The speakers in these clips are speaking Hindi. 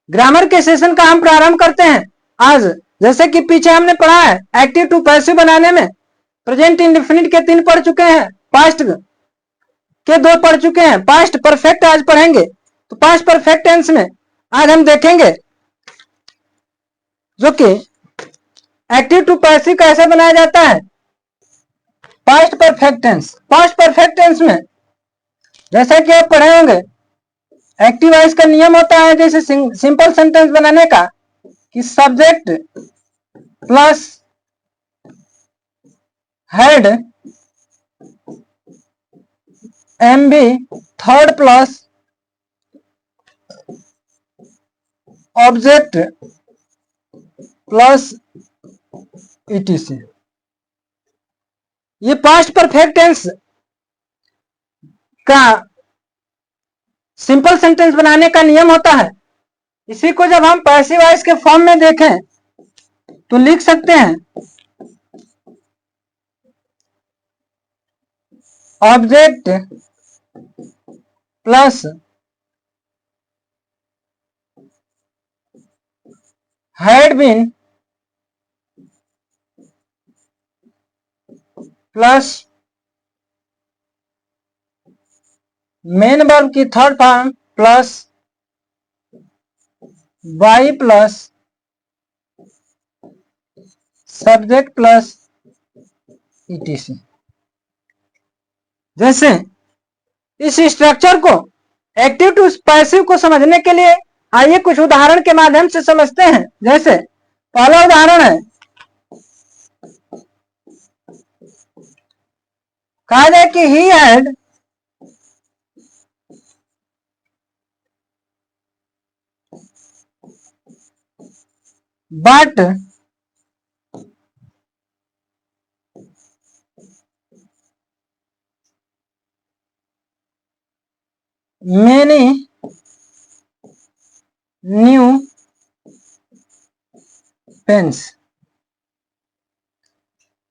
ग्रामर के सेशन का हम प्रारंभ करते हैं आज। जैसे कि पीछे हमने पढ़ा है एक्टिव टू पैसिव बनाने में प्रेजेंट इंडेफिनिट के 3 पढ़ चुके हैं, पास्ट के 2 पढ़ चुके हैं, पास्ट परफेक्ट आज पढ़ेंगे। तो पास्ट परफेक्ट टेंस में आज हम देखेंगे जो कि एक्टिव टू पैसिव कैसे बनाया जाता है। Past perfect tense, past perfect tense में जैसा कि आप पढ़े होंगे एक्टिव वॉइस का नियम होता है जैसे सिंपल सेंटेंस बनाने का कि subject plus head MB third plus object plus etc. ये पास्ट परफेक्ट टेंस का सिंपल सेंटेंस बनाने का नियम होता है। इसी को जब हम पैसिव वॉइस के फॉर्म में देखें तो लिख सकते हैं object plus had been plus main verb की third form plus by plus subject plus ETC. जैसे इस स्ट्रक्चर को एक्टिव टू पैसिव को समझने के लिए आइए कुछ उदाहरण के माध्यम से समझते हैं। जैसे पहला उदाहरण है, कहा जाए कि he had but many new pens.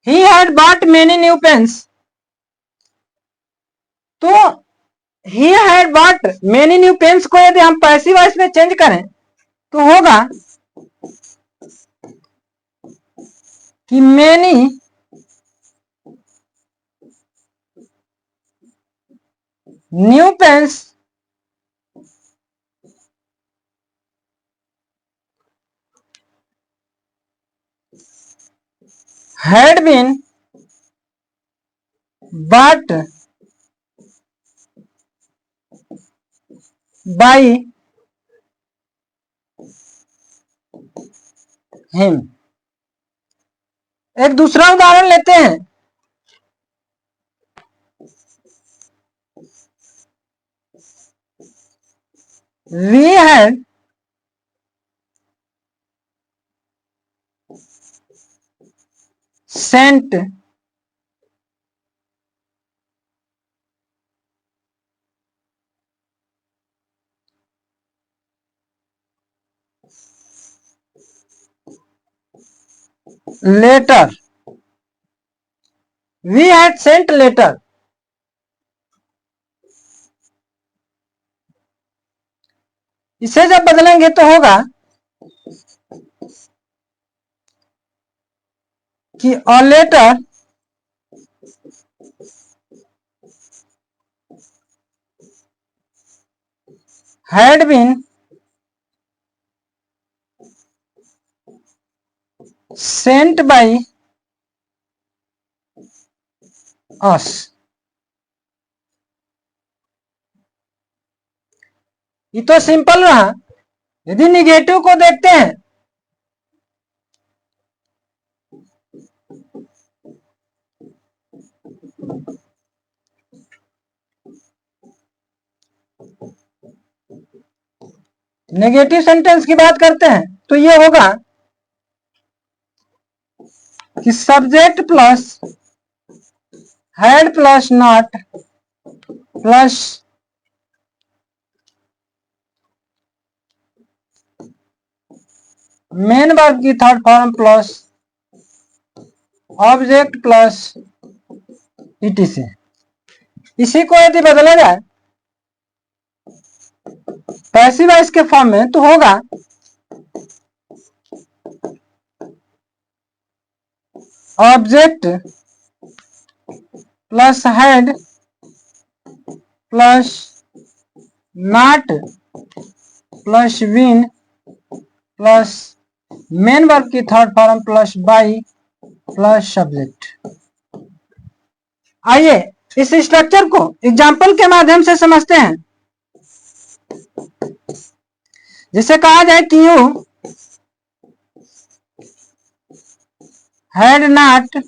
He had bought many new pens. तो he had bought many new pens को यदि हम पैसिव वॉइस में चेंज करें तो होगा कि many new pens had been bought by him। एक दूसरा उदाहरण लेते हैं, we had sent letter, we had sent letter। इसे जब बदलेंगे तो होगा कि a letter had been sent by us। ये तो सिंपल रहा। यदि निगेटिव को देखते हैं नेगेटिव सेंटेंस की बात करते हैं तो ये होगा कि subject plus had plus not plus main verb की third form plus object plus ETC. इसी को यदि बदला जाए पैसिव वॉइस के फॉर्म में तो होगा object plus had plus not plus been plus main verb की third form plus by plus subject. आइए इस स्ट्रक्चर को एग्जाम्पल के माध्यम से समझते हैं। जिसे कहा जाए कि you had not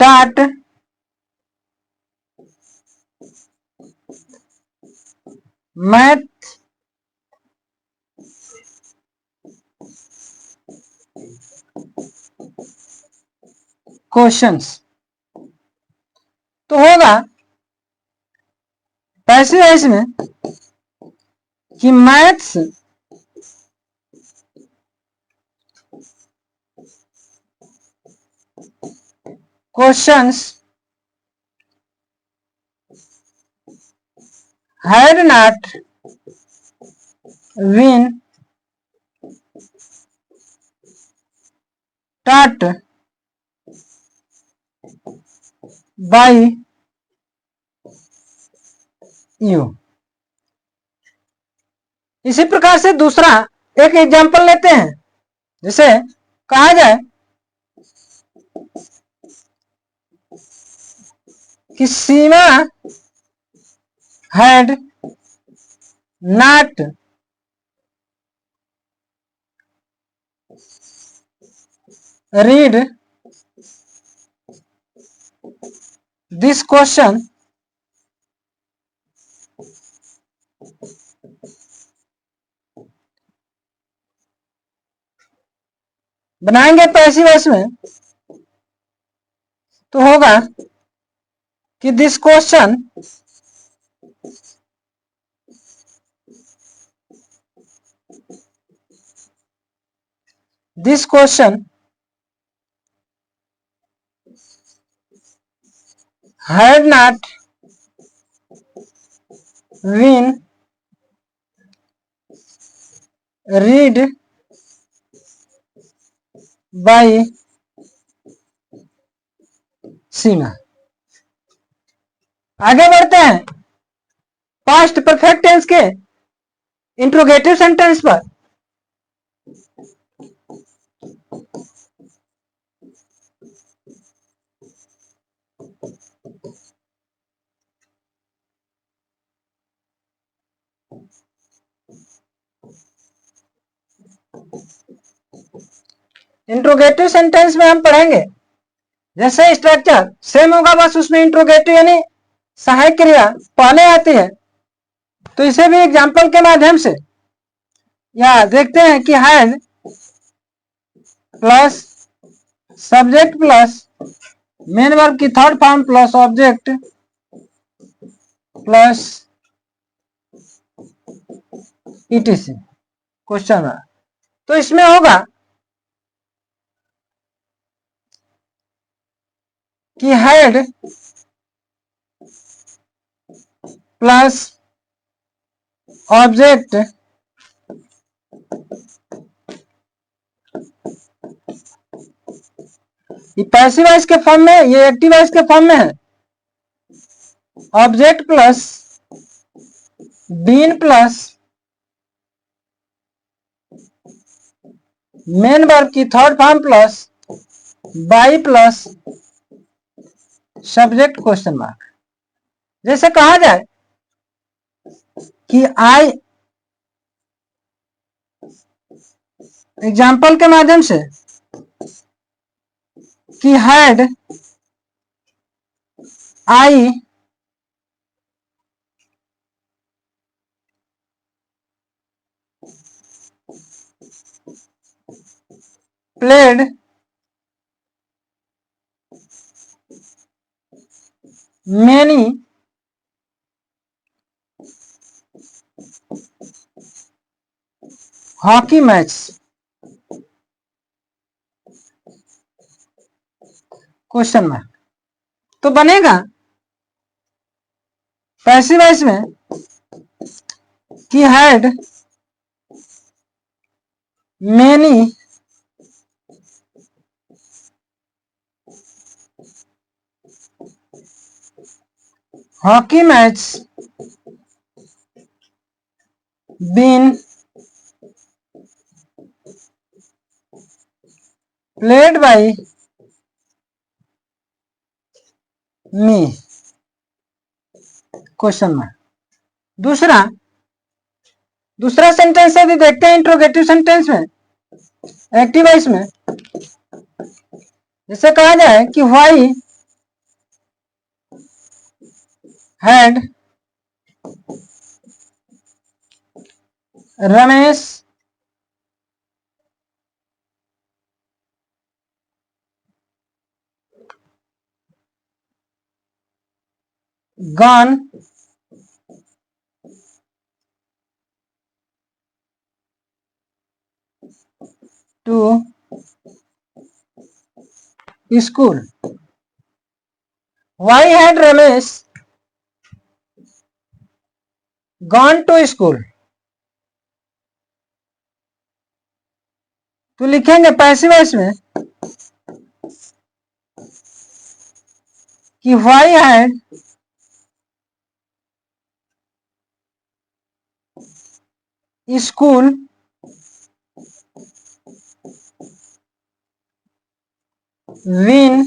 taught math questions. तो होगा पैसिव वॉइस में कि maths questions had not been taught by you। इसी प्रकार से दूसरा एक एग्जाम्पल लेते हैं। जिसे कहा जाए कि Seema had not read this question बनाएंगे पैसिव वॉइस में तो होगा कि this question had not been read by Seema. आगे बढ़ते हैं पास्ट परफेक्ट टेंस के इंट्रोगेटिव सेंटेंस पर। इंट्रोगेटिव सेंटेंस में हम पढ़ेंगे जैसे स्ट्रक्चर सेम होगा, बस उसमें इंट्रोगेटिव यानी सहायक क्रिया पहले आती है। तो इसे भी एग्जाम्पल के माध्यम से या देखते हैं कि had plus subject plus main verb की third form plus object plus ETC question mark. तो इसमें होगा कि हैड प्लस ऑब्जेक्ट ये पैसिव वॉइस के फॉर्म में, ये एक्टिव वॉइस के फॉर्म में है। Object plus been plus main verb की third form plus by plus subject question mark. जैसे कहा जाए कि आई एग्जाम्पल के माध्यम से कि had I played many hockey matches question mark. तो बनेगा पैसिव वॉइस में कि had many hockey match been played by me question mark. दूसरा सेंटेंस यदि देखते हैं इंट्रोगेटिव सेंटेंस में, एक्टिव वॉइस में, जैसे कहा जाए कि why had Ramesh gone to school. Why had Ramesh gone to school? तो लिखेंगे पैसिव वॉइस में कि why had school been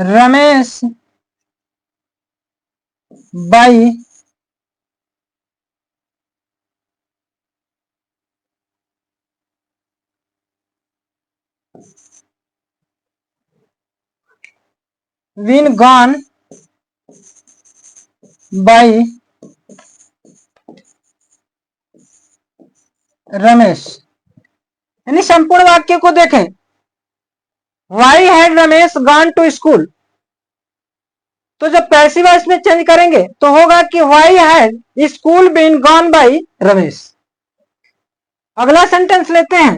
Ramesh by been gone by Ramesh. यानी संपूर्ण वाक्य को देखें, why had Ramesh gone to school, तो जब पैसिव वॉइस में चेंज करेंगे तो होगा कि why had school been gone by Ramesh. अगला सेंटेंस लेते हैं,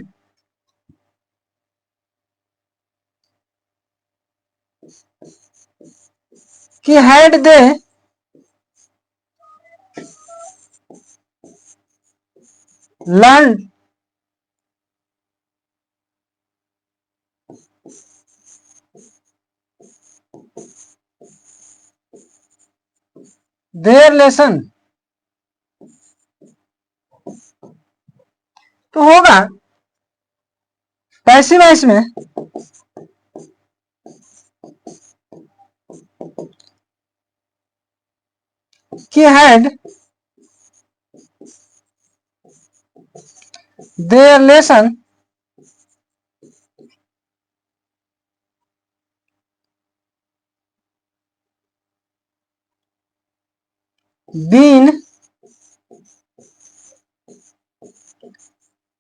कि had they learn their lesson, तो होगा पैसिव वॉइस में कि had their lesson been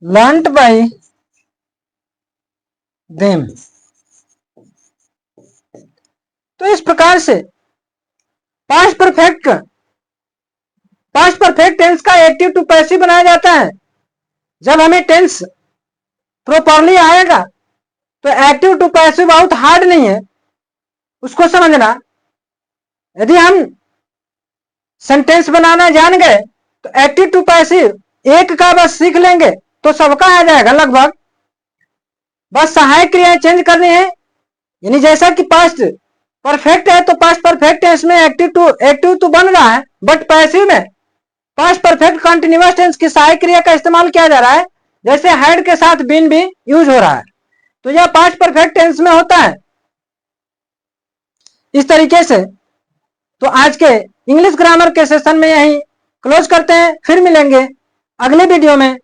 learnt by them। तो इस प्रकार से पास्ट परफेक्ट टेंस का एक्टिव टू पैसिव बनाया जाता है। जब हमें टेंस प्रॉपरली आएगा तो एक्टिव टू पैसिव बहुत हार्ड नहीं है उसको समझना। यदि हम सेंटेंस बनाना जान गए तो एक्टिव टू पैसिव एक का बस सीख लेंगे तो सबका आ जाएगा लगभग। बस सहायक क्रियाएं चेंज करनी है, यानी जैसा कि पास्ट परफेक्ट है तो पास्ट परफेक्ट टेंस में एक्टिव तो बन रहा है, बट पैसिव में पास्ट परफेक्ट कंटिन्यूअस टेंस की सहायक क्रिया का इस्तेमाल किया जा रहा है। जैसे हैड के साथ बीन भी यूज हो रहा है, तो यह पास्ट परफेक्ट टेंस में होता है इस तरीके से। तो आज के इंग्लिश ग्रामर के सेशन में यही क्लोज करते हैं, फिर मिलेंगे अगले वीडियो में।